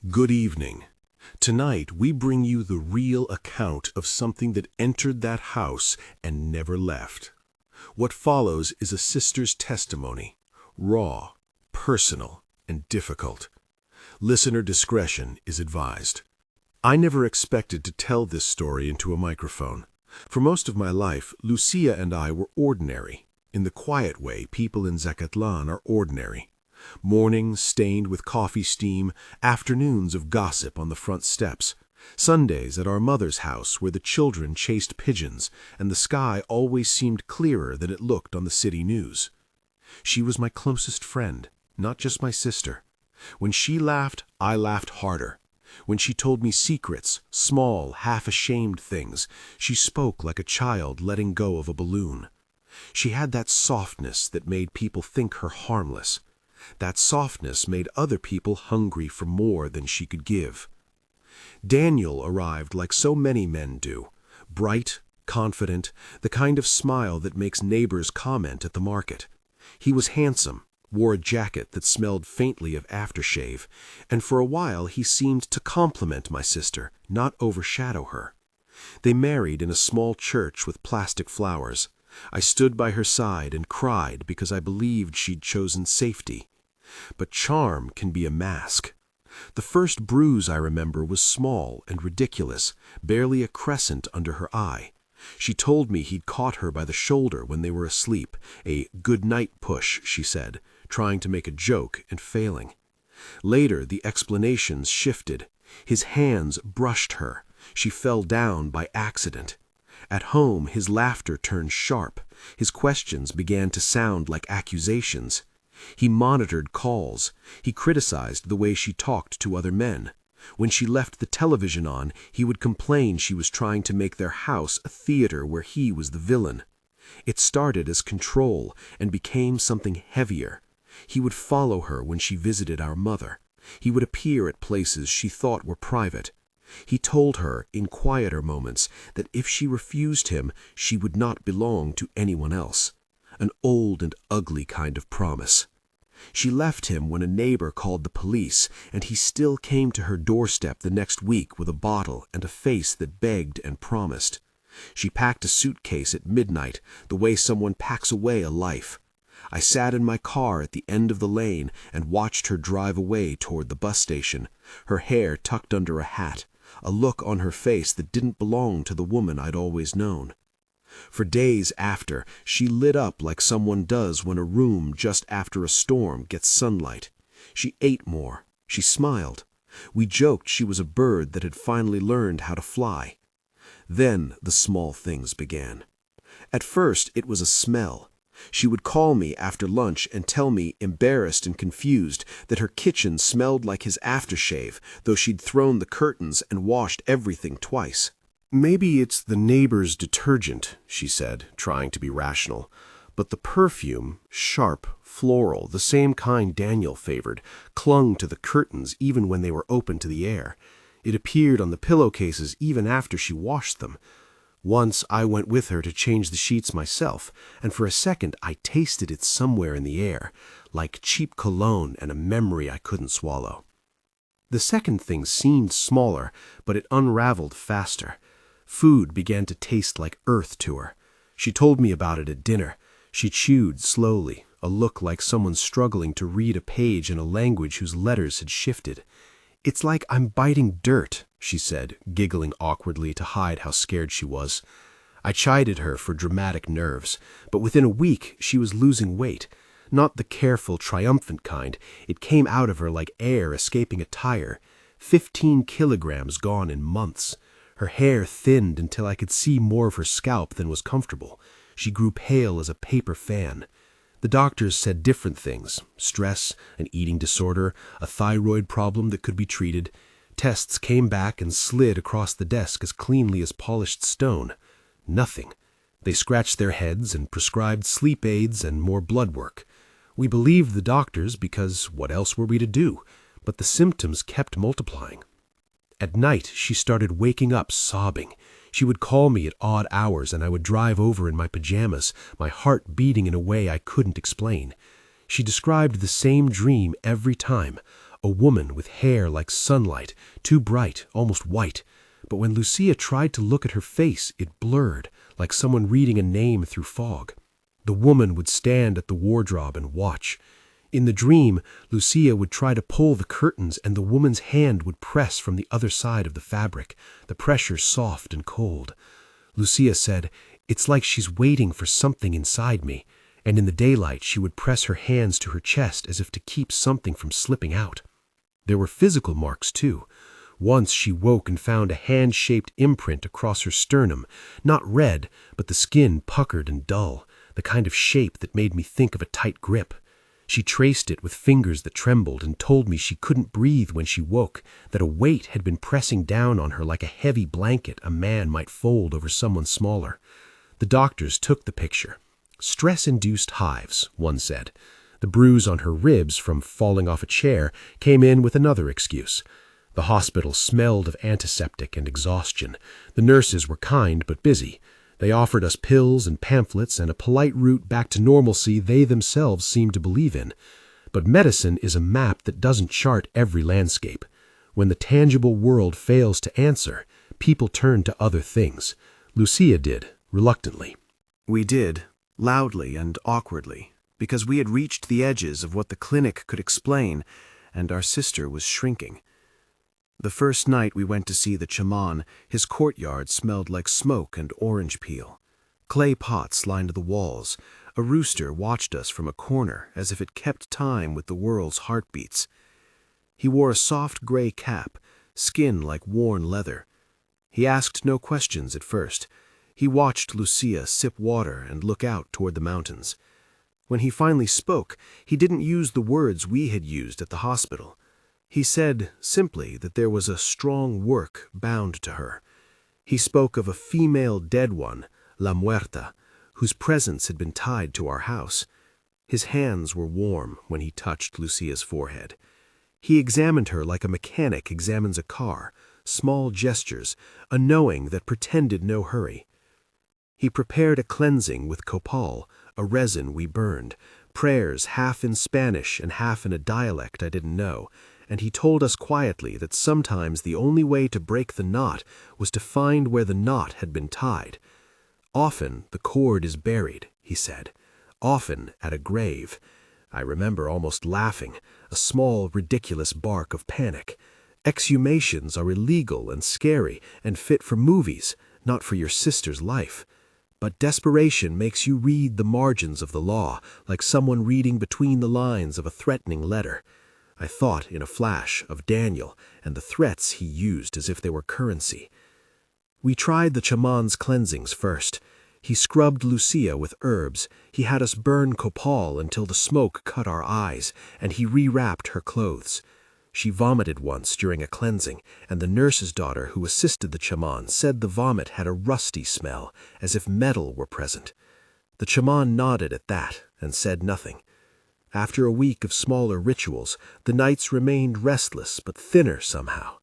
Good evening. Tonight we bring you the real account of something that entered that house and never left. What follows is a sister's testimony, raw, personal, and difficult. Listener discretion is advised. I never expected to tell this story into a microphone. For most of my life, Lucía and I were ordinary, in the quiet way people in Zacatlán are ordinary. Mornings stained with coffee steam, afternoons of gossip on the front steps, Sundays at our mother's house where the children chased pigeons and the sky always seemed clearer than it looked on the city news. She was my closest friend, not just my sister. When she laughed, I laughed harder. When she told me secrets, small, half-ashamed things, she spoke like a child letting go of a balloon. She had that softness that made people think her harmless. That softness made other people hungry for more than she could give. Daniel arrived like so many men do, bright, confident, the kind of smile that makes neighbors comment at the market. He was handsome, wore a jacket that smelled faintly of aftershave, and for a while he seemed to compliment my sister, not overshadow her. They married in a small church with plastic flowers. I stood by her side and cried because I believed she'd chosen safety. But charm can be a mask. The first bruise I remember was small and ridiculous, barely a crescent under her eye. She told me he'd caught her by the shoulder when they were asleep, a good-night push, she said, trying to make a joke and failing. Later, the explanations shifted. His hands brushed her. She fell down by accident. At home, his laughter turned sharp. His questions began to sound like accusations. He monitored calls. He criticized the way she talked to other men. When she left the television on, he would complain she was trying to make their house a theater where he was the villain. It started as control and became something heavier. He would follow her when she visited our mother. He would appear at places she thought were private. He told her, in quieter moments, that if she refused him, she would not belong to anyone else. An old and ugly kind of promise. She left him when a neighbor called the police, and he still came to her doorstep the next week with a bottle and a face that begged and promised. She packed a suitcase at midnight, the way someone packs away a life. I sat in my car at the end of the lane and watched her drive away toward the bus station, her hair tucked under a hat, a look on her face that didn't belong to the woman I'd always known. For days after, she lit up like someone does when a room just after a storm gets sunlight. She ate more. She smiled. We joked she was a bird that had finally learned how to fly. Then the small things began. At first, it was a smell. She would call me after lunch and tell me, embarrassed and confused, that her kitchen smelled like his aftershave, though she'd thrown the curtains and washed everything twice. "Maybe it's the neighbor's detergent," she said, trying to be rational. But the perfume, sharp, floral, the same kind Daniel favored, clung to the curtains even when they were open to the air. It appeared on the pillowcases even after she washed them. Once I went with her to change the sheets myself, and for a second I tasted it somewhere in the air, like cheap cologne and a memory I couldn't swallow. The second thing seemed smaller, but it unraveled faster. Food began to taste like earth to her. She told me about it at dinner. She chewed slowly, a look like someone struggling to read a page in a language whose letters had shifted. "It's like I'm biting dirt," she said, giggling awkwardly to hide how scared she was. I chided her for dramatic nerves, but within a week she was losing weight. Not the careful, triumphant kind. It came out of her like air escaping a tire. 15 kilograms gone in months. Her hair thinned until I could see more of her scalp than was comfortable. She grew pale as a paper fan. The doctors said different things: stress, an eating disorder, a thyroid problem that could be treated. Tests came back and slid across the desk as cleanly as polished stone. Nothing. They scratched their heads and prescribed sleep aids and more blood work. We believed the doctors because what else were we to do? But the symptoms kept multiplying. At night, she started waking up sobbing. She would call me at odd hours, and I would drive over in my pajamas, my heart beating in a way I couldn't explain. She described the same dream every time, a woman with hair like sunlight, too bright, almost white. But when Lucía tried to look at her face, it blurred, like someone reading a name through fog. The woman would stand at the wardrobe and watch. In the dream, Lucía would try to pull the curtains and the woman's hand would press from the other side of the fabric, the pressure soft and cold. Lucía said, "It's like she's waiting for something inside me," and in the daylight she would press her hands to her chest as if to keep something from slipping out. There were physical marks, too. Once she woke and found a hand-shaped imprint across her sternum, not red, but the skin puckered and dull, the kind of shape that made me think of a tight grip. She traced it with fingers that trembled and told me she couldn't breathe when she woke, that a weight had been pressing down on her like a heavy blanket a man might fold over someone smaller. The doctors took the picture. Stress-induced hives, one said. The bruise on her ribs from falling off a chair came in with another excuse. The hospital smelled of antiseptic and exhaustion. The nurses were kind but busy. They offered us pills and pamphlets and a polite route back to normalcy they themselves seemed to believe in. But medicine is a map that doesn't chart every landscape. When the tangible world fails to answer, people turn to other things. Lucía did, reluctantly. We did, loudly and awkwardly, because we had reached the edges of what the clinic could explain, and our sister was shrinking. The first night we went to see the chaman, his courtyard smelled like smoke and orange peel. Clay pots lined the walls. A rooster watched us from a corner as if it kept time with the world's heartbeats. He wore a soft gray cap, skin like worn leather. He asked no questions at first. He watched Lucía sip water and look out toward the mountains. When he finally spoke, he didn't use the words we had used at the hospital. He said simply that there was a strong work bound to her. He spoke of a female dead one, La Muerta, whose presence had been tied to our house. His hands were warm when he touched Lucía's forehead. He examined her like a mechanic examines a car, small gestures, a knowing that pretended no hurry. He prepared a cleansing with copal, a resin we burned, prayers half in Spanish and half in a dialect I didn't know, and he told us quietly that sometimes the only way to break the knot was to find where the knot had been tied. Often the cord is buried, he said, often at a grave. I remember almost laughing, a small, ridiculous bark of panic. Exhumations are illegal and scary and fit for movies, not for your sister's life. But desperation makes you read the margins of the law, like someone reading between the lines of a threatening letter. I thought in a flash of Daniel and the threats he used as if they were currency. We tried the chaman's cleansings first. He scrubbed Lucía with herbs. He had us burn copal until the smoke cut our eyes, and he rewrapped her clothes. She vomited once during a cleansing, and the nurse's daughter who assisted the chaman said the vomit had a rusty smell, as if metal were present. The chaman nodded at that and said nothing. After a week of smaller rituals, the nights remained restless but thinner somehow.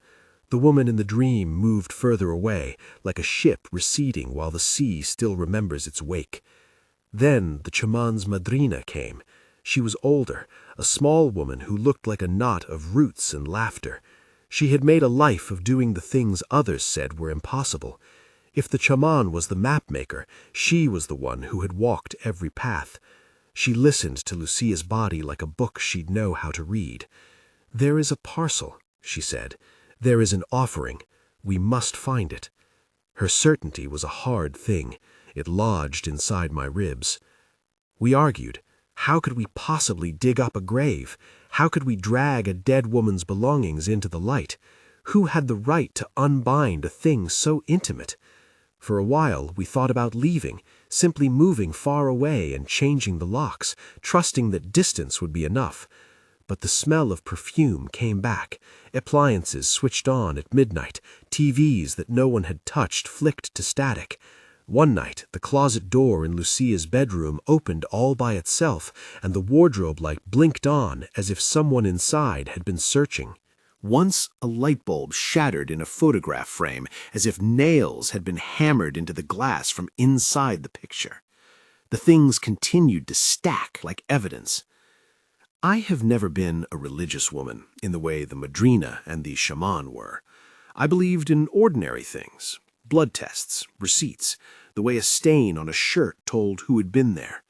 The woman in the dream moved further away, like a ship receding while the sea still remembers its wake. Then the chaman's madrina came. She was older, a small woman who looked like a knot of roots and laughter. She had made a life of doing the things others said were impossible. If the chaman was the map-maker, she was the one who had walked every path. She listened to Lucía's body like a book she'd know how to read. "There is a parcel," she said. "There is an offering. We must find it." Her certainty was a hard thing. It lodged inside my ribs. We argued. How could we possibly dig up a grave? How could we drag a dead woman's belongings into the light? Who had the right to unbind a thing so intimate? For a while, we thought about leaving, simply moving far away and changing the locks, trusting that distance would be enough. But the smell of perfume came back. Appliances switched on at midnight. TVs that no one had touched flicked to static. One night, the closet door in Lucía's bedroom opened all by itself, and the wardrobe light blinked on as if someone inside had been searching. Once a light bulb shattered in a photograph frame, as if nails had been hammered into the glass from inside the picture. The things continued to stack like evidence. I have never been a religious woman in the way the madrina and the shaman were. I believed in ordinary things, blood tests, receipts, the way a stain on a shirt told who had been there.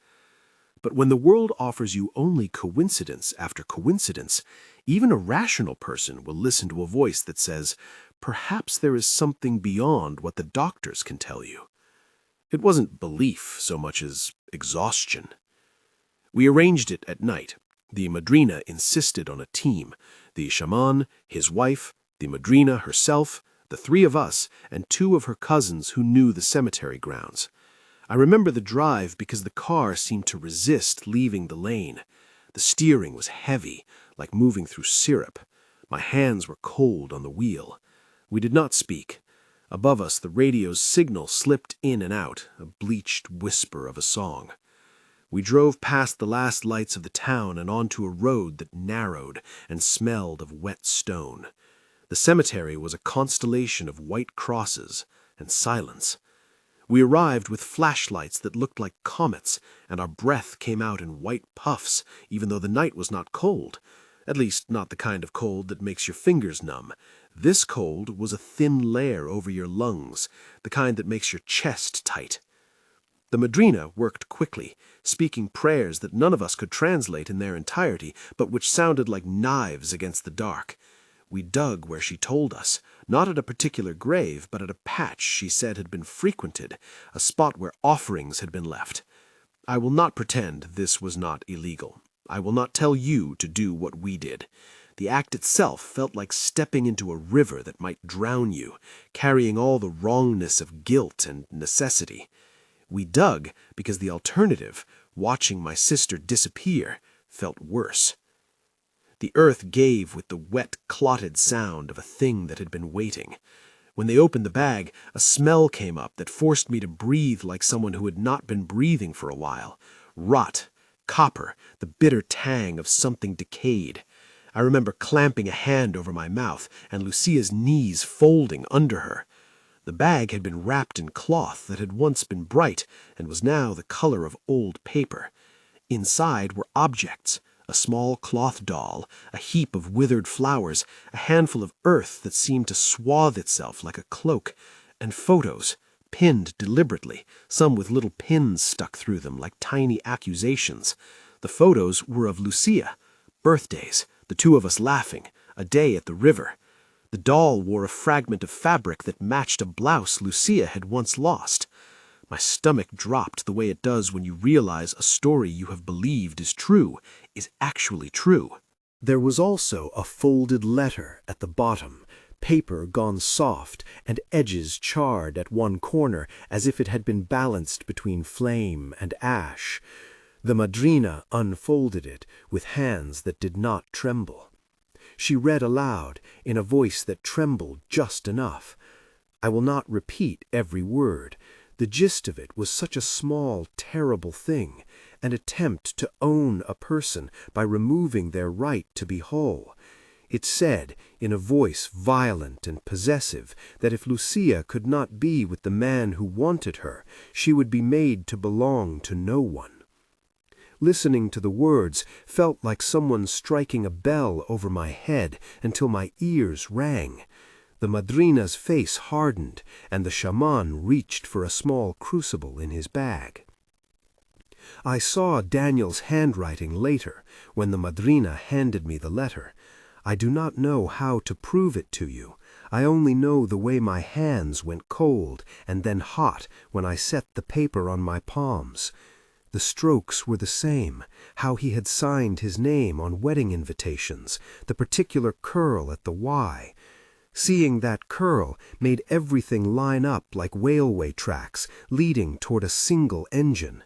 But when the world offers you only coincidence after coincidence, even a rational person will listen to a voice that says, perhaps there is something beyond what the doctors can tell you. It wasn't belief so much as exhaustion. We arranged it at night. The madrina insisted on a team. The shaman, his wife, the madrina herself, the three of us, and two of her cousins who knew the cemetery grounds. I remember the drive because the car seemed to resist leaving the lane. The steering was heavy, like moving through syrup. My hands were cold on the wheel. We did not speak. Above us, the radio's signal slipped in and out, a bleached whisper of a song. We drove past the last lights of the town and onto a road that narrowed and smelled of wet stone. The cemetery was a constellation of white crosses and silence. We arrived with flashlights that looked like comets, and our breath came out in white puffs, even though the night was not cold. At least, not the kind of cold that makes your fingers numb. This cold was a thin layer over your lungs, the kind that makes your chest tight. The madrina worked quickly, speaking prayers that none of us could translate in their entirety, but which sounded like knives against the dark. We dug where she told us, not at a particular grave, but at a patch she said had been frequented, a spot where offerings had been left. I will not pretend this was not illegal. I will not tell you to do what we did. The act itself felt like stepping into a river that might drown you, carrying all the wrongness of guilt and necessity. We dug because the alternative, watching my sister disappear, felt worse. The earth gave with the wet, clotted sound of a thing that had been waiting. When they opened the bag, a smell came up that forced me to breathe like someone who had not been breathing for a while. Rot, copper, the bitter tang of something decayed. I remember clamping a hand over my mouth and Lucia's knees folding under her. The bag had been wrapped in cloth that had once been bright and was now the color of old paper. Inside were objects, a small cloth doll, a heap of withered flowers, a handful of earth that seemed to swathe itself like a cloak, and photos, pinned deliberately, some with little pins stuck through them like tiny accusations. The photos were of Lucía, birthdays, the two of us laughing, a day at the river. The doll wore a fragment of fabric that matched a blouse Lucía had once lost. My stomach dropped the way it does when you realize a story you have believed is true is actually true. There was also a folded letter at the bottom, paper gone soft and edges charred at one corner as if it had been balanced between flame and ash. The madrina unfolded it with hands that did not tremble. She read aloud in a voice that trembled just enough. I will not repeat every word. The gist of it was such a small, terrible thing, an attempt to own a person by removing their right to be whole. It said, in a voice violent and possessive, that if Lucía could not be with the man who wanted her, she would be made to belong to no one. Listening to the words felt like someone striking a bell over my head until my ears rang. The madrina's face hardened, and the shaman reached for a small crucible in his bag. I saw Daniel's handwriting later, when the madrina handed me the letter. I do not know how to prove it to you. I only know the way my hands went cold and then hot when I set the paper on my palms. The strokes were the same, how he had signed his name on wedding invitations, the particular curl at the Y. Seeing that curl made everything line up like railway tracks leading toward a single engine.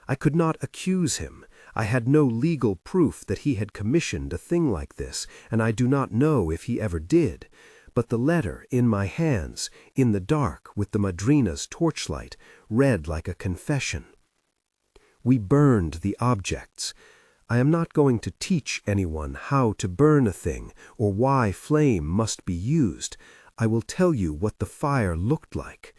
I could not accuse him. I had no legal proof that he had commissioned a thing like this, and I do not know if he ever did. But the letter in my hands, in the dark with the madrina's torchlight, read like a confession. We burned the objects. I am not going to teach anyone how to burn a thing or why flame must be used. I will tell you what the fire looked like.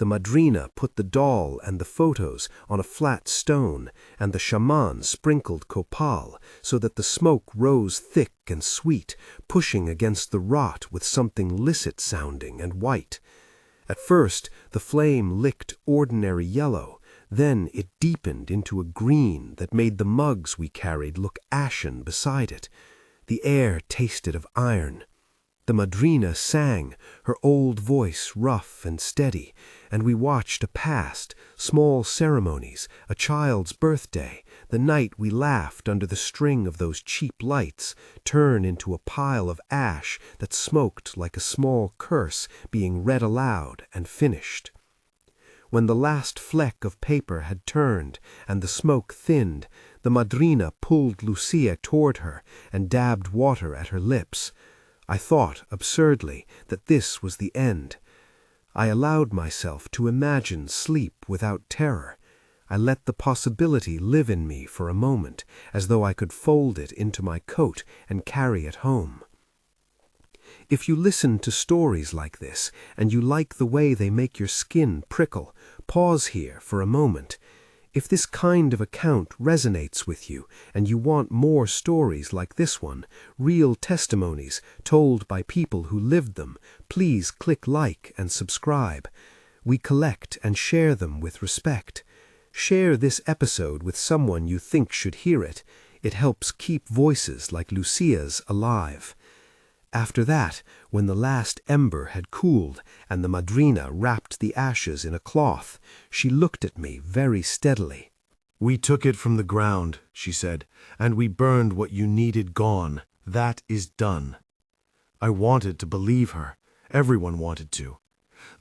The madrina put the doll and the photos on a flat stone, and the shaman sprinkled copal so that the smoke rose thick and sweet, pushing against the rot with something licit-sounding and white. At first the flame licked ordinary yellow, then it deepened into a green that made the mugs we carried look ashen beside it. The air tasted of iron. The madrina sang, her old voice rough and steady, and we watched a past, small ceremonies, a child's birthday, the night we laughed under the string of those cheap lights, turn into a pile of ash that smoked like a small curse being read aloud and finished. When the last fleck of paper had turned and the smoke thinned, the madrina pulled Lucía toward her and dabbed water at her lips. I thought, absurdly, that this was the end. I allowed myself to imagine sleep without terror. I let the possibility live in me for a moment, as though I could fold it into my coat and carry it home. If you listen to stories like this, and you like the way they make your skin prickle, pause here for a moment. If this kind of account resonates with you, and you want more stories like this one, real testimonies told by people who lived them, please click like and subscribe. We collect and share them with respect. Share this episode with someone you think should hear it. It helps keep voices like Lucía's alive. After that, when the last ember had cooled and the madrina wrapped the ashes in a cloth, she looked at me very steadily. "We took it from the ground," she said, "and we burned what you needed gone. That is done." I wanted to believe her. Everyone wanted to.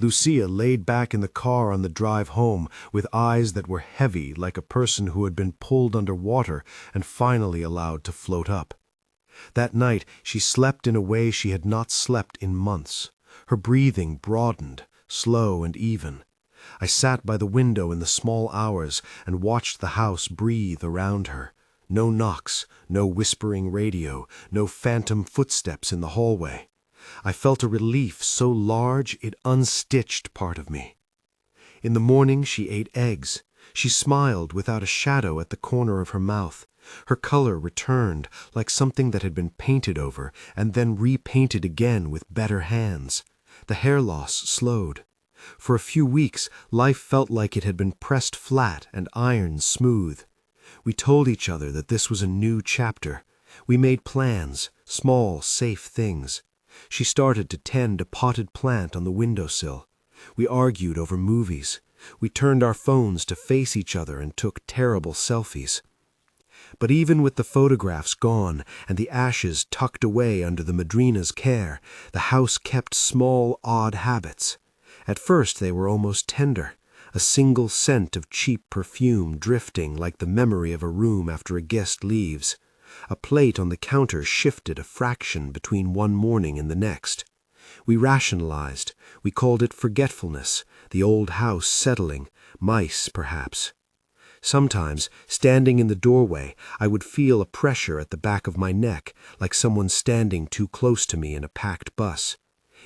Lucía laid back in the car on the drive home with eyes that were heavy like a person who had been pulled under water and finally allowed to float up. That night she slept in a way she had not slept in months. Her breathing broadened, slow and even. I sat by the window in the small hours and watched the house breathe around her. No knocks, no whispering radio, no phantom footsteps in the hallway. I felt a relief so large it unstitched part of me. In the morning she ate eggs. She smiled without a shadow at the corner of her mouth. Her color returned, like something that had been painted over and then repainted again with better hands. The hair loss slowed. For a few weeks, life felt like it had been pressed flat and ironed smooth. We told each other that this was a new chapter. We made plans, small, safe things. She started to tend a potted plant on the windowsill. We argued over movies. We turned our phones to face each other and took terrible selfies. But even with the photographs gone and the ashes tucked away under the madrina's care, the house kept small, odd habits. At first they were almost tender, a single scent of cheap perfume drifting like the memory of a room after a guest leaves. A plate on the counter shifted a fraction between one morning and the next. We rationalized. We called it forgetfulness, the old house settling, mice perhaps. Sometimes, standing in the doorway, I would feel a pressure at the back of my neck, like someone standing too close to me in a packed bus.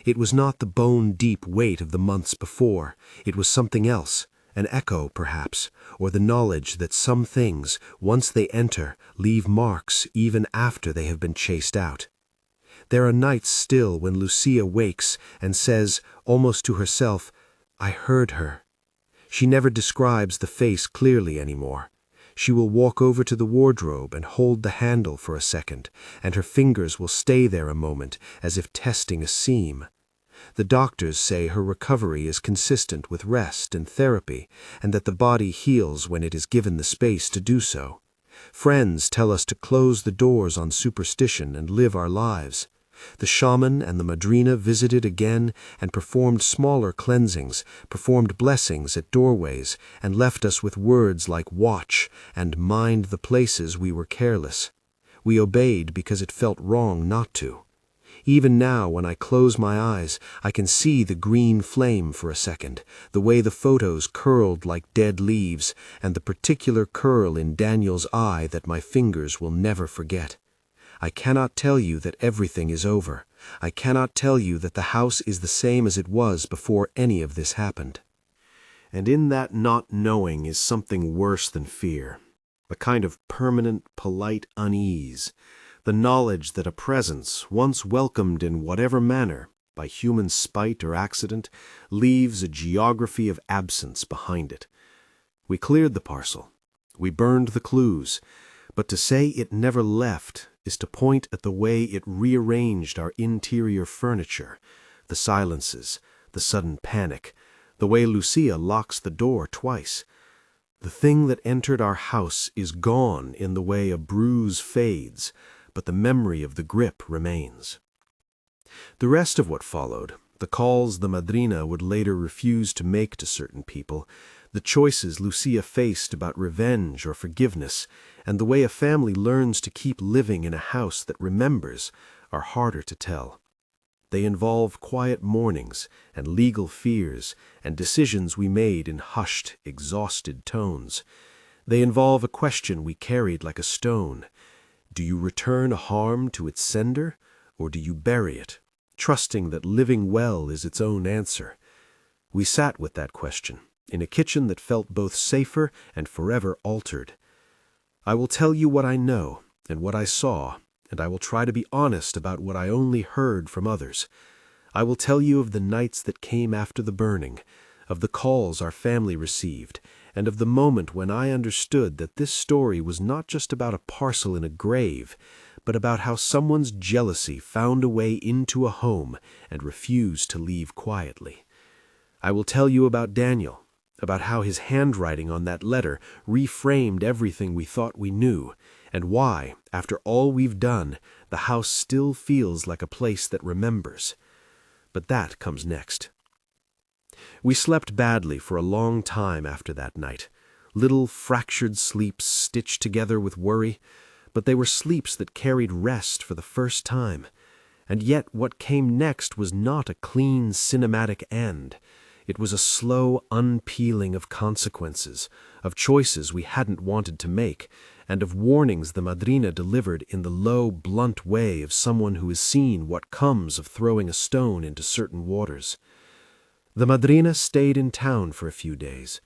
It was not the bone-deep weight of the months before. It was something else, an echo, perhaps, or the knowledge that some things, once they enter, leave marks even after they have been chased out. There are nights still when Lucía wakes and says, almost to herself, "I heard her." She never describes the face clearly anymore. She will walk over to the wardrobe and hold the handle for a second, and her fingers will stay there a moment as if testing a seam. The doctors say her recovery is consistent with rest and therapy, and that the body heals when it is given the space to do so. Friends tell us to close the doors on superstition and live our lives. The shaman and the madrina visited again and performed smaller cleansings, performed blessings at doorways, and left us with words like watch and mind the places we were careless. We obeyed because it felt wrong not to. Even now, when I close my eyes, I can see the green flame for a second, the way the photos curled like dead leaves, and the particular curl in Daniel's eye that my fingers will never forget. I cannot tell you that everything is over. I cannot tell you that the house is the same as it was before any of this happened. And in that not knowing is something worse than fear, a kind of permanent, polite unease, the knowledge that a presence, once welcomed in whatever manner, by human spite or accident, leaves a geography of absence behind it. We cleared the parcel. We burned the clues. But to say it never left is to point at the way it rearranged our interior furniture, the silences, the sudden panic, the way Lucía locks the door twice. The thing that entered our house is gone in the way a bruise fades, but the memory of the grip remains. The rest of what followed, the calls the madrina would later refuse to make to certain people, the choices Lucía faced about revenge or forgiveness, and the way a family learns to keep living in a house that remembers, are harder to tell. They involve quiet mornings and legal fears and decisions we made in hushed, exhausted tones. They involve a question we carried like a stone. Do you return harm to its sender, or do you bury it, trusting that living well is its own answer? We sat with that question, in a kitchen that felt both safer and forever altered. I will tell you what I know and what I saw, and I will try to be honest about what I only heard from others. I will tell you of the nights that came after the burning, of the calls our family received, and of the moment when I understood that this story was not just about a parcel in a grave, but about how someone's jealousy found a way into a home and refused to leave quietly. I will tell you about Daniel, about how his handwriting on that letter reframed everything we thought we knew, and why, after all we've done, the house still feels like a place that remembers. But that comes next. We slept badly for a long time after that night, little fractured sleeps stitched together with worry, but they were sleeps that carried rest for the first time. And yet what came next was not a clean cinematic end. It was a slow unpeeling of consequences, of choices we hadn't wanted to make, and of warnings the madrina delivered in the low, blunt way of someone who has seen what comes of throwing a stone into certain waters. The madrina stayed in town for a few days.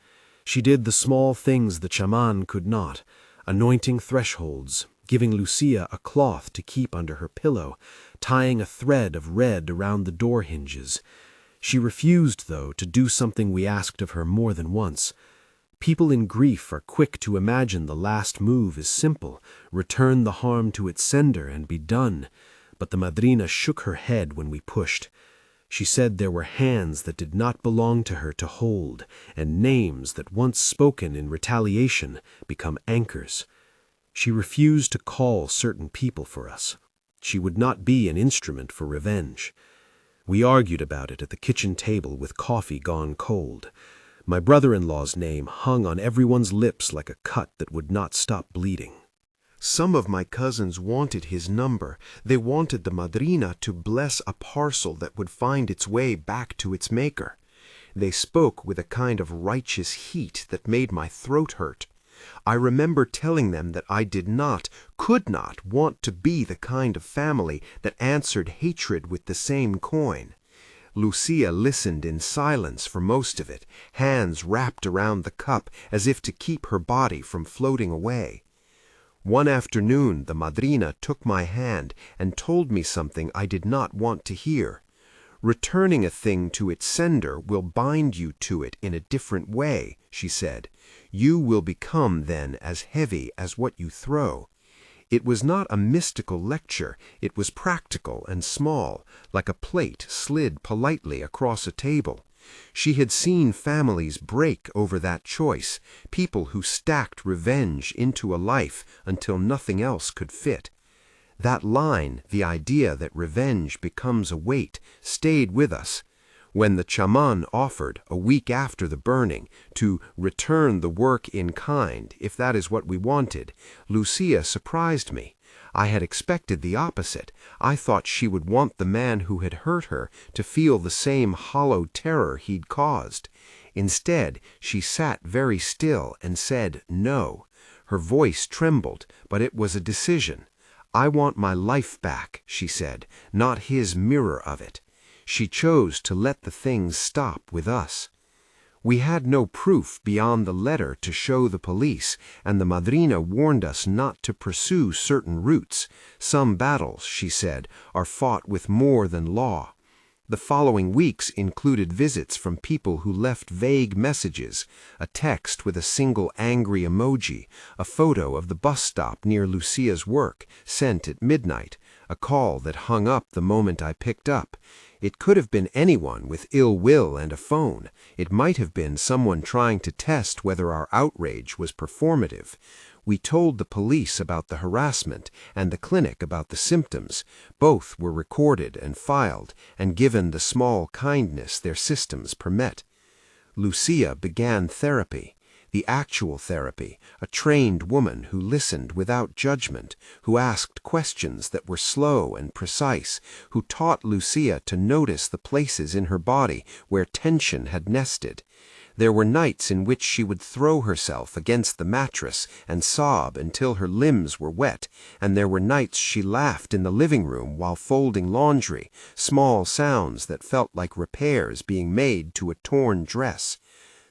She did the small things the chaman could not, anointing thresholds, giving Lucía a cloth to keep under her pillow, tying a thread of red around the door hinges. She refused, though, to do something we asked of her more than once. People in grief are quick to imagine the last move is simple, return the harm to its sender and be done, but the madrina shook her head when we pushed. She said there were hands that did not belong to her to hold, and names that once spoken in retaliation become anchors. She refused to call certain people for us. She would not be an instrument for revenge. We argued about it at the kitchen table with coffee gone cold. My brother-in-law's name hung on everyone's lips like a cut that would not stop bleeding. Some of my cousins wanted his number. They wanted the madrina to bless a parcel that would find its way back to its maker. They spoke with a kind of righteous heat that made my throat hurt. I remember telling them that I did not, could not want to be the kind of family that answered hatred with the same coin. Lucía listened in silence for most of it, hands wrapped around the cup as if to keep her body from floating away. One afternoon the madrina took my hand and told me something I did not want to hear. Returning a thing to its sender will bind you to it in a different way, she said. You will become then as heavy as what you throw. It was not a mystical lecture, it was practical and small, like a plate slid politely across a table. She had seen families break over that choice, people who stacked revenge into a life until nothing else could fit. That line, the idea that revenge becomes a weight, stayed with us. When the chaman offered, a week after the burning, to return the work in kind, if that is what we wanted, Lucía surprised me. I had expected the opposite. I thought she would want the man who had hurt her to feel the same hollow terror he'd caused. Instead, she sat very still and said no. Her voice trembled, but it was a decision. I want my life back, she said, not his mirror of it. She chose to let the things stop with us. We had no proof beyond the letter to show the police, and the madrina warned us not to pursue certain routes. Some battles, she said, are fought with more than law. The following weeks included visits from people who left vague messages, a text with a single angry emoji, a photo of the bus stop near Lucia's work, sent at midnight, a call that hung up the moment I picked up. It could have been anyone with ill will and a phone. It might have been someone trying to test whether our outrage was performative. We told the police about the harassment and the clinic about the symptoms. Both were recorded and filed and given the small kindness their systems permit. Lucia began therapy. The actual therapy, a trained woman who listened without judgment, who asked questions that were slow and precise, who taught Lucia to notice the places in her body where tension had nested. There were nights in which she would throw herself against the mattress and sob until her limbs were wet, and there were nights she laughed in the living room while folding laundry, small sounds that felt like repairs being made to a torn dress.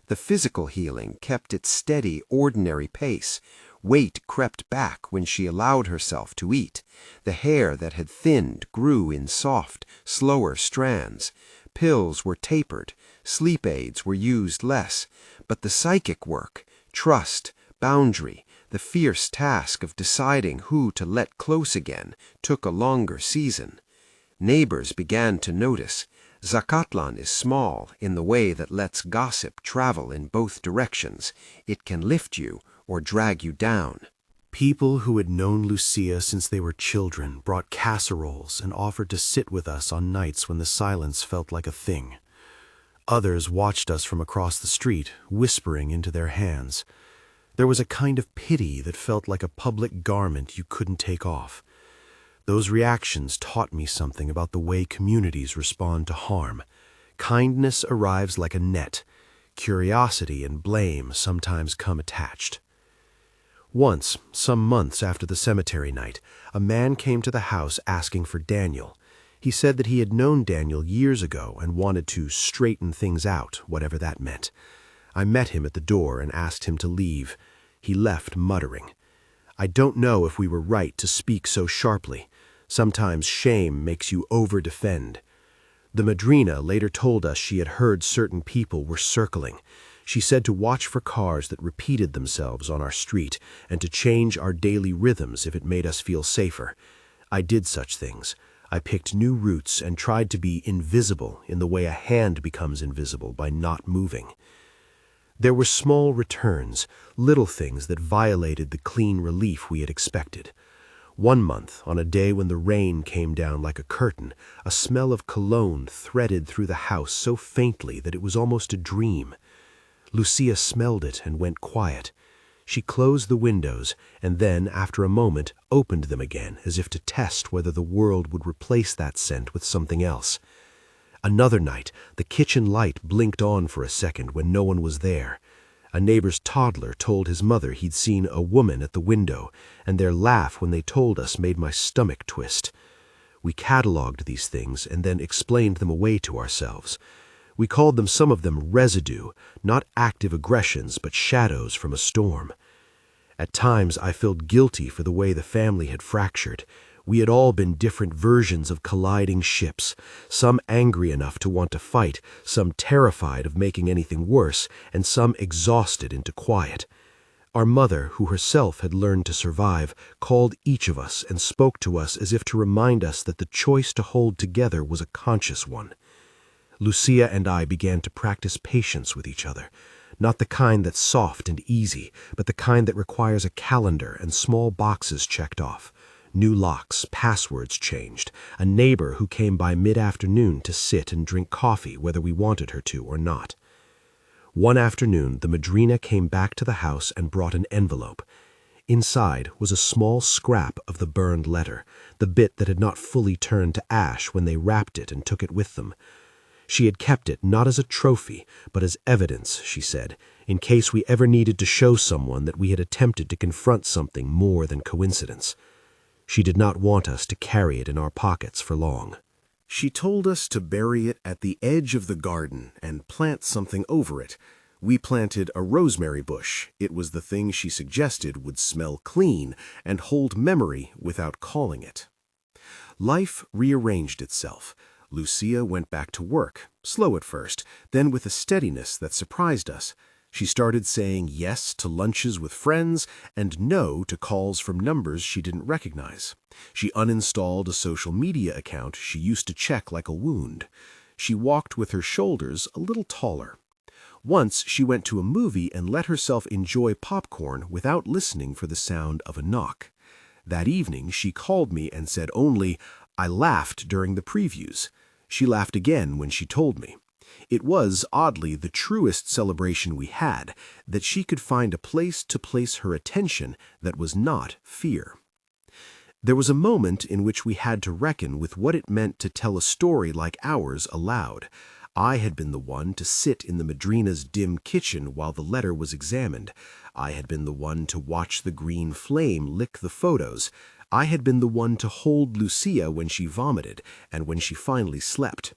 The physical healing kept its steady, ordinary pace. Weight crept back when she allowed herself to eat. The hair that had thinned grew in soft, slower strands. Pills were tapered. Sleep aids were used less. But the psychic work, trust, boundary, the fierce task of deciding who to let close again, took a longer season. Neighbors began to notice. Zacatlán is small in the way that lets gossip travel in both directions. It can lift you or drag you down. People who had known Lucia since they were children brought casseroles and offered to sit with us on nights when the silence felt like a thing. Others watched us from across the street, whispering into their hands. There was a kind of pity that felt like a public garment you couldn't take off. Those reactions taught me something about the way communities respond to harm. Kindness arrives like a net. Curiosity and blame sometimes come attached. Once, some months after the cemetery night, a man came to the house asking for Daniel. He said that he had known Daniel years ago and wanted to straighten things out, whatever that meant. I met him at the door and asked him to leave. He left muttering. I don't know if we were right to speak so sharply. Sometimes shame makes you over-defend. The madrina later told us she had heard certain people were circling. She said to watch for cars that repeated themselves on our street and to change our daily rhythms if it made us feel safer. I did such things. I picked new routes and tried to be invisible in the way a hand becomes invisible by not moving. There were small returns, little things that violated the clean relief we had expected. One month, on a day when the rain came down like a curtain, a smell of cologne threaded through the house so faintly that it was almost a dream. Lucia smelled it and went quiet. She closed the windows and then, after a moment, opened them again as if to test whether the world would replace that scent with something else. Another night, the kitchen light blinked on for a second when no one was there. A neighbor's toddler told his mother he'd seen a woman at the window, and their laugh when they told us made my stomach twist. We catalogued these things and then explained them away to ourselves. We called them, some of them, residue, not active aggressions, but shadows from a storm. At times I felt guilty for the way the family had fractured. We had all been different versions of colliding ships, some angry enough to want to fight, some terrified of making anything worse, and some exhausted into quiet. Our mother, who herself had learned to survive, called each of us and spoke to us as if to remind us that the choice to hold together was a conscious one. Lucia and I began to practice patience with each other, not the kind that's soft and easy, but the kind that requires a calendar and small boxes checked off. New locks, passwords changed, a neighbor who came by mid-afternoon to sit and drink coffee whether we wanted her to or not. One afternoon, the madrina came back to the house and brought an envelope. Inside was a small scrap of the burned letter, the bit that had not fully turned to ash when they wrapped it and took it with them. She had kept it not as a trophy, but as evidence, she said, in case we ever needed to show someone that we had attempted to confront something more than coincidence. She did not want us to carry it in our pockets for long. She told us to bury it at the edge of the garden and plant something over it. We planted a rosemary bush. It was the thing she suggested would smell clean and hold memory without calling it. Life rearranged itself. Lucía went back to work, slow at first, then with a steadiness that surprised us. She started saying yes to lunches with friends and no to calls from numbers she didn't recognize. She uninstalled a social media account she used to check like a wound. She walked with her shoulders a little taller. Once she went to a movie and let herself enjoy popcorn without listening for the sound of a knock. That evening she called me and said only, "I laughed during the previews." She laughed again when she told me. It was, oddly, the truest celebration we had, that she could find a place to place her attention that was not fear. There was a moment in which we had to reckon with what it meant to tell a story like ours aloud. I had been the one to sit in the Madrina's dim kitchen while the letter was examined. I had been the one to watch the green flame lick the photos. I had been the one to hold Lucía when she vomited and when she finally slept.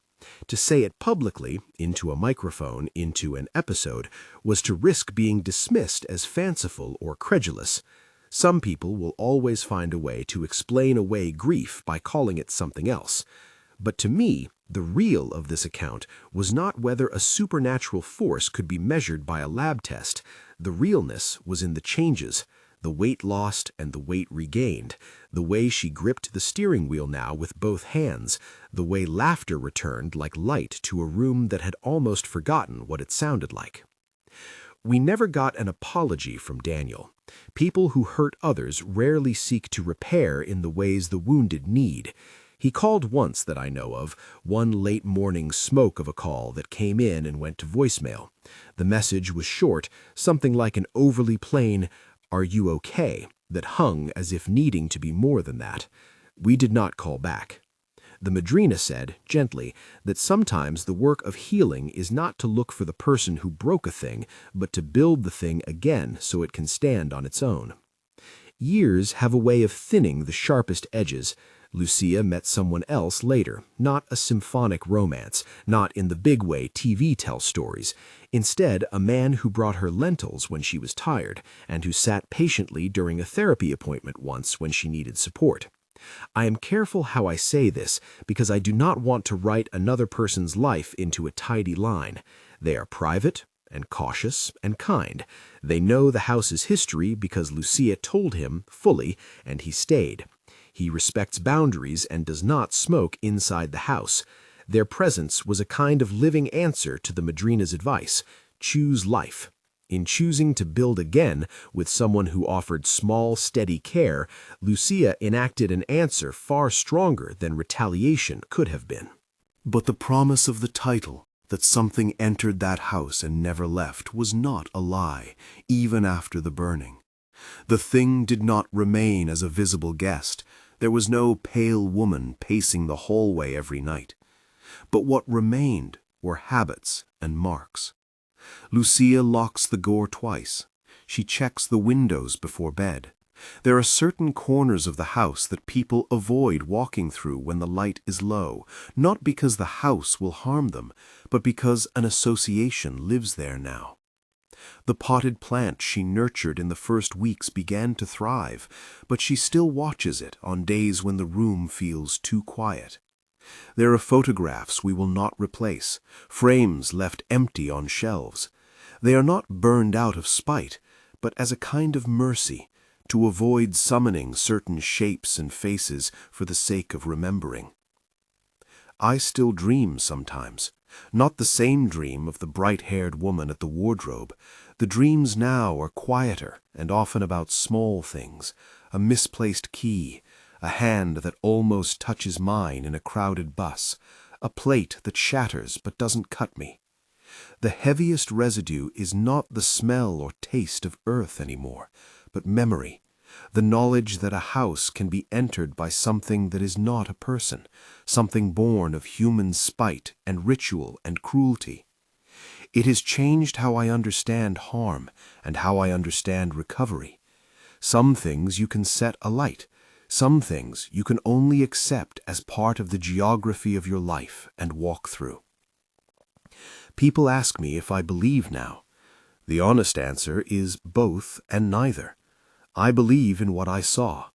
To say it publicly, into a microphone, into an episode, was to risk being dismissed as fanciful or credulous. Some people will always find a way to explain away grief by calling it something else. But to me, the real of this account was not whether a supernatural force could be measured by a lab test. The realness was in the changes, the weight lost and the weight regained, the way she gripped the steering wheel now with both hands, the way laughter returned like light to a room that had almost forgotten what it sounded like. We never got an apology from Daniel. People who hurt others rarely seek to repair in the ways the wounded need. He called once that I know of, one late morning smoke of a call that came in and went to voicemail. The message was short, something like an overly plain, "Are you okay?" that hung as if needing to be more than that. We did not call back. The Madrina said, gently, that sometimes the work of healing is not to look for the person who broke a thing, but to build the thing again so it can stand on its own. Years have a way of thinning the sharpest edges. Lucía met someone else later, not a symphonic romance, not in the big way TV tells stories. Instead, a man who brought her lentils when she was tired, and who sat patiently during a therapy appointment once when she needed support. I am careful how I say this because I do not want to write another person's life into a tidy line. They are private and cautious and kind. They know the house's history because Lucía told him fully, and he stayed. He respects boundaries and does not smoke inside the house. Their presence was a kind of living answer to the Madrina's advice: choose life. In choosing to build again with someone who offered small, steady care, Lucía enacted an answer far stronger than retaliation could have been. But the promise of the title, that something entered that house and never left, was not a lie, even after the burning. The thing did not remain as a visible guest. There was no pale woman pacing the hallway every night. But what remained were habits and marks. Lucía locks the door twice. She checks the windows before bed. There are certain corners of the house that people avoid walking through when the light is low, not because the house will harm them, but because an association lives there now. The potted plant she nurtured in the first weeks began to thrive, but she still watches it on days when the room feels too quiet. There are photographs we will not replace, frames left empty on shelves. They are not burned out of spite, but as a kind of mercy, to avoid summoning certain shapes and faces for the sake of remembering. I still dream sometimes. Not the same dream of the bright-haired woman at the wardrobe. The dreams now are quieter and often about small things, a misplaced key, a hand that almost touches mine in a crowded bus, a plate that shatters but doesn't cut me. The heaviest residue is not the smell or taste of earth anymore, but memory, the knowledge that a house can be entered by something that is not a person, something born of human spite and ritual and cruelty. It has changed how I understand harm and how I understand recovery. Some things you can set alight, Some things you can only accept as part of the geography of your life and walk through. People ask me if I believe now. The honest answer is both and neither. I believe in what I saw.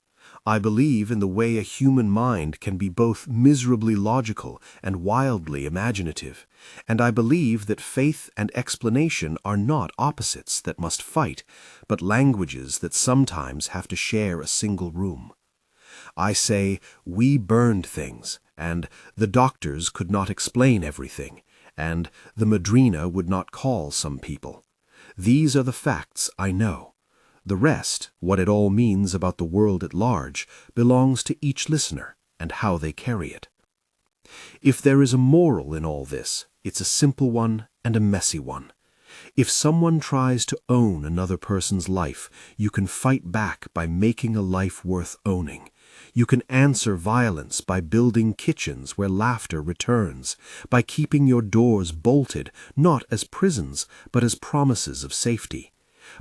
I believe in the way a human mind can be both miserably logical and wildly imaginative, and I believe that faith and explanation are not opposites that must fight, but languages that sometimes have to share a single room. I say, we burned things, and the doctors could not explain everything, and the Madrina would not call some people. These are the facts I know. The rest, what it all means about the world at large, belongs to each listener and how they carry it. If there is a moral in all this, it's a simple one and a messy one. If someone tries to own another person's life, you can fight back by making a life worth owning. You can answer violence by building kitchens where laughter returns, by keeping your doors bolted, not as prisons, but as promises of safety,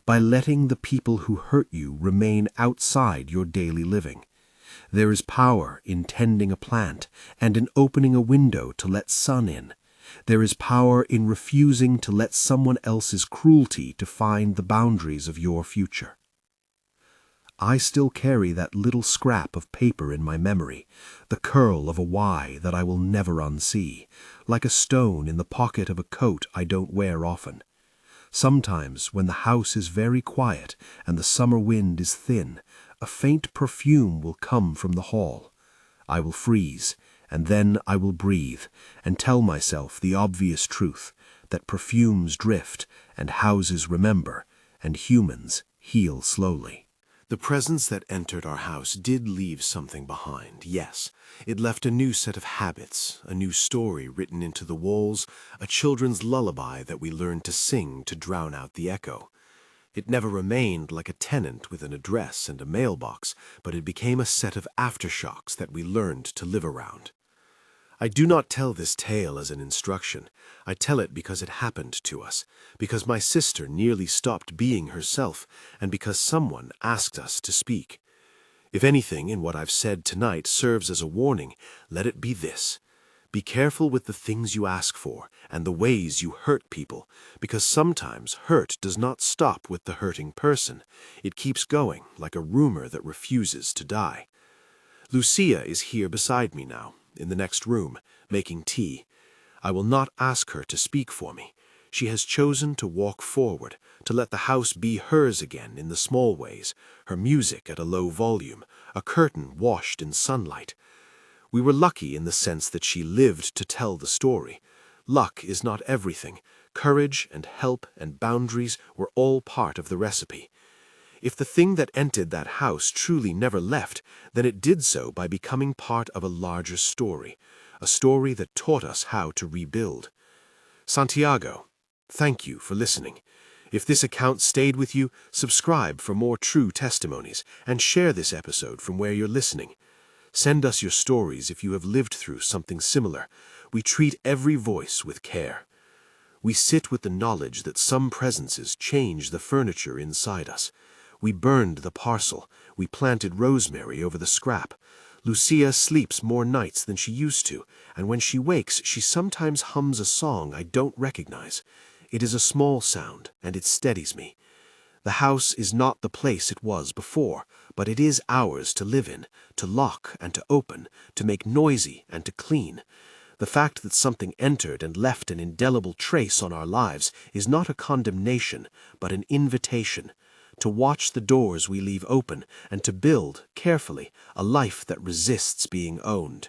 by letting the people who hurt you remain outside your daily living. There is power in tending a plant and in opening a window to let sun in. There is power in refusing to let someone else's cruelty define the boundaries of your future. I still carry that little scrap of paper in my memory, the curl of a Y that I will never unsee, like a stone in the pocket of a coat I don't wear often. Sometimes, when the house is very quiet and the summer wind is thin, a faint perfume will come from the hall. I will freeze, and then I will breathe and tell myself the obvious truth, that perfumes drift and houses remember, and humans heal slowly. The presence that entered our house did leave something behind, yes. It left a new set of habits, a new story written into the walls, a children's lullaby that we learned to sing to drown out the echo. It never remained like a tenant with an address and a mailbox, but it became a set of aftershocks that we learned to live around. I do not tell this tale as an instruction. I tell it because it happened to us, because my sister nearly stopped being herself, and because someone asked us to speak. If anything in what I've said tonight serves as a warning, let it be this. Be careful with the things you ask for and the ways you hurt people, because sometimes hurt does not stop with the hurting person. It keeps going like a rumor that refuses to die. Lucía is here beside me now, in the next room, making tea. I will not ask her to speak for me. She has chosen to walk forward, to let the house be hers again in the small ways, her music at a low volume, a curtain washed in sunlight. We were lucky in the sense that she lived to tell the story. Luck is not everything. Courage and help and boundaries were all part of the recipe. If the thing that entered that house truly never left, then it did so by becoming part of a larger story, a story that taught us how to rebuild. Santiago, thank you for listening. If this account stayed with you, subscribe for more true testimonies, and share this episode from where you're listening. Send us your stories if you have lived through something similar. We treat every voice with care. We sit with the knowledge that some presences change the furniture inside us. We burned the parcel. We planted rosemary over the scrap. Lucía sleeps more nights than she used to, and when she wakes, she sometimes hums a song I don't recognize. It is a small sound, and it steadies me. The house is not the place it was before, but it is ours to live in, to lock and to open, to make noisy and to clean. The fact that something entered and left an indelible trace on our lives is not a condemnation, but an invitation to watch the doors we leave open and to build, carefully, a life that resists being owned.